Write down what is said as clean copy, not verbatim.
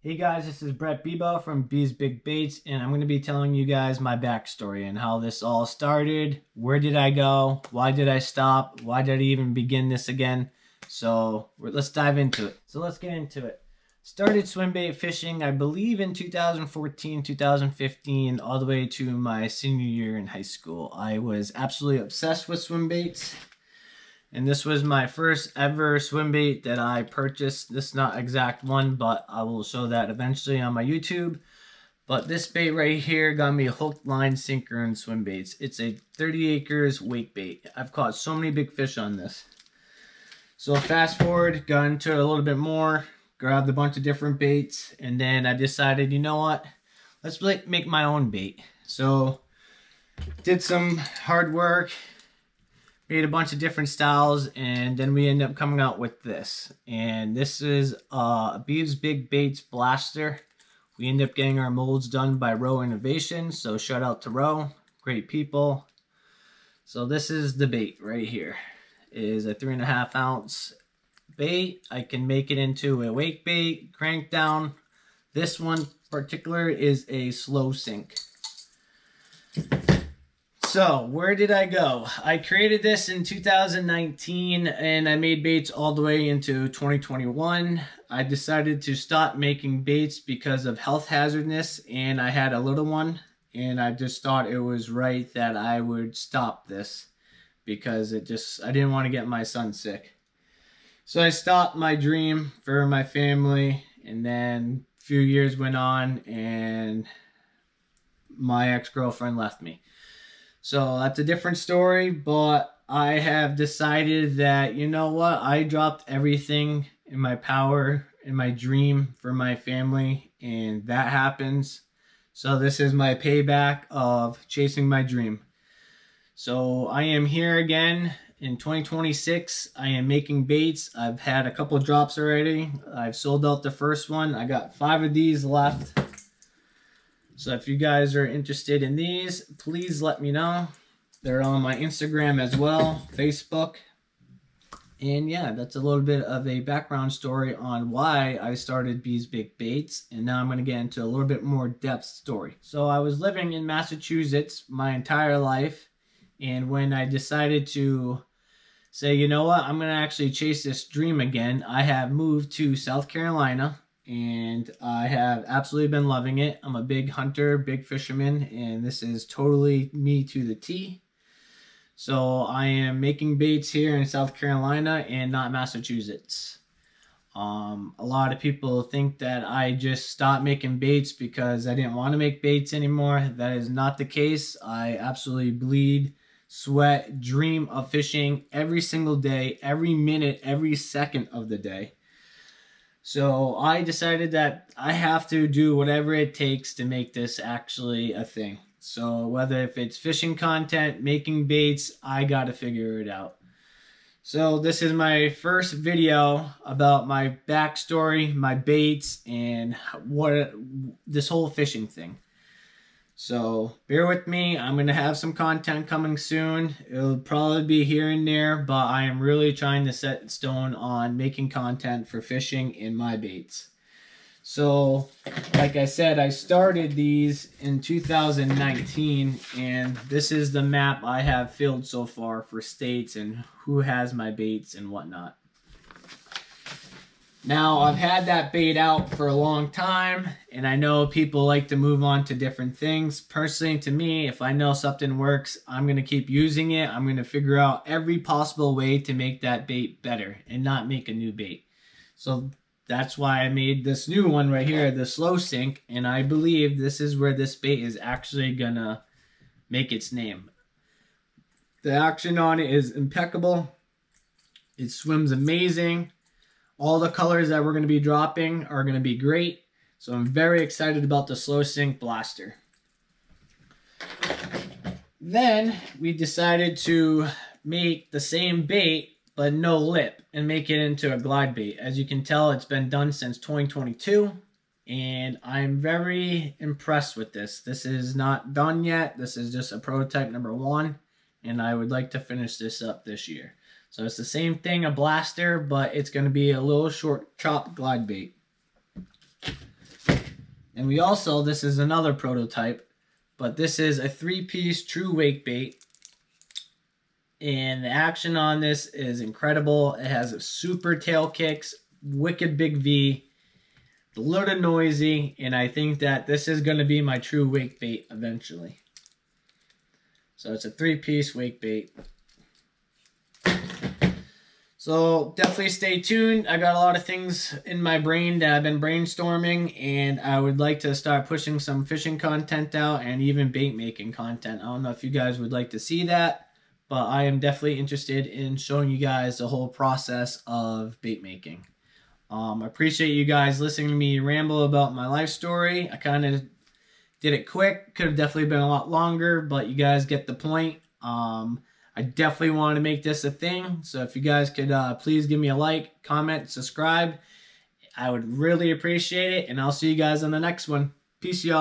Hey guys, this is Brett Bebo from Beebs Big Baits, and I'm going to be telling you guys my backstory and how this all started. Where did I go? Why did I stop? Why did I even begin this again? So let's dive into it. So let's get into it. Started swim bait fishing, I believe, in 2014, 2015, all the way to my senior year in high school. I was absolutely obsessed with swim baits. And this was my first ever swim bait that I purchased. This is not exact one, but I will show that eventually on my YouTube. But this bait right here got me hook, line, sinker, and swim baits. It's a 30 acres wake bait. I've caught so many big fish on this. So fast forward, got into it a little bit more, grabbed a bunch of different baits, and then I decided, you know what? Let's make my own bait. So did some hard work, made a bunch of different styles, and then we ended up coming out with this. And this is a Beebs Big Baits Blaster. We ended up getting our molds done by Row Innovation, so shout out to Row, great people. So this is the bait right here. It is a 3.5 ounce bait. I can make it into a wake bait, crank down. This one particular is a slow sink. So, where did I go? I created this in 2019 and I made baits all the way into 2021. I decided to stop making baits because of health hazardness, and I had a little one, and I just thought it was right that I would stop this because I didn't want to get my son sick. So I stopped my dream for my family, and then a few years went on and my ex-girlfriend left me. So that's a different story, but I have decided that, you know what, I dropped everything in my power, in my dream for my family, and that happens. So this is my payback of chasing my dream. So I am here again in 2026. I am making baits. I've had a couple drops already. I've sold out the first one. I got 5 of these left. So if you guys are interested in these, please let me know. They're on my Instagram as well, Facebook. And yeah, that's a little bit of a background story on why I started Beebs Big Baits. And now I'm going to get into a little bit more depth story. So I was living in Massachusetts my entire life. And when I decided to say, you know what, I'm going to actually chase this dream again, I have moved to South Carolina. And I have absolutely been loving it. I'm a big hunter, big fisherman, and this is totally me to the T. So I am making baits here in South Carolina and not Massachusetts. A lot of people think that I just stopped making baits because I didn't want to make baits anymore. That is not the case. I absolutely bleed, sweat, dream of fishing every single day, every minute, every second of the day. So I decided that I have to do whatever it takes to make this actually a thing. So whether if it's fishing content, making baits, I got to figure it out. So this is my first video about my backstory, my baits, and what this whole fishing thing. So bear with me. I'm going to have some content coming soon. It'll probably be here and there, but I am really trying to set in stone on making content for fishing in my baits. So like I said, I started these in 2019, and this is the map I have filled so far for states and who has my baits and whatnot. Now, I've had that bait out for a long time, and I know people like to move on to different things. Personally, to me, if I know something works, I'm going to keep using it. I'm going to figure out every possible way to make that bait better and not make a new bait. So that's why I made this new one right here, the slow sink, and I believe this is where this bait is actually going to make its name. The action on it is impeccable. It swims amazing. All the colors that we're going to be dropping are going to be great. So I'm very excited about the Slow Sink Blaster. Then we decided to make the same bait but no lip and make it into a glide bait. As you can tell, it's been done since 2022 and I'm very impressed with this. This is not done yet. This is just a prototype number 1, and I would like to finish this up this year. So it's the same thing, a blaster, but it's going to be a little short chop glide bait. And we also, this is another prototype, but this is a 3-piece true wake bait. And the action on this is incredible. It has super tail kicks, wicked big V, a little noisy, and I think that this is going to be my true wake bait eventually. So it's a 3-piece wake bait. So definitely stay tuned. I got a lot of things in my brain that I've been brainstorming, and I would like to start pushing some fishing content out and even bait making content. I don't know if you guys would like to see that, but I am definitely interested in showing you guys the whole process of bait making. I appreciate you guys listening to me ramble about my life story. I kind of did it quick. Could have definitely been a lot longer, but you guys get the point. I definitely want to make this a thing. So if you guys could please give me a like, comment, subscribe, I would really appreciate it. And I'll see you guys on the next one. Peace, y'all.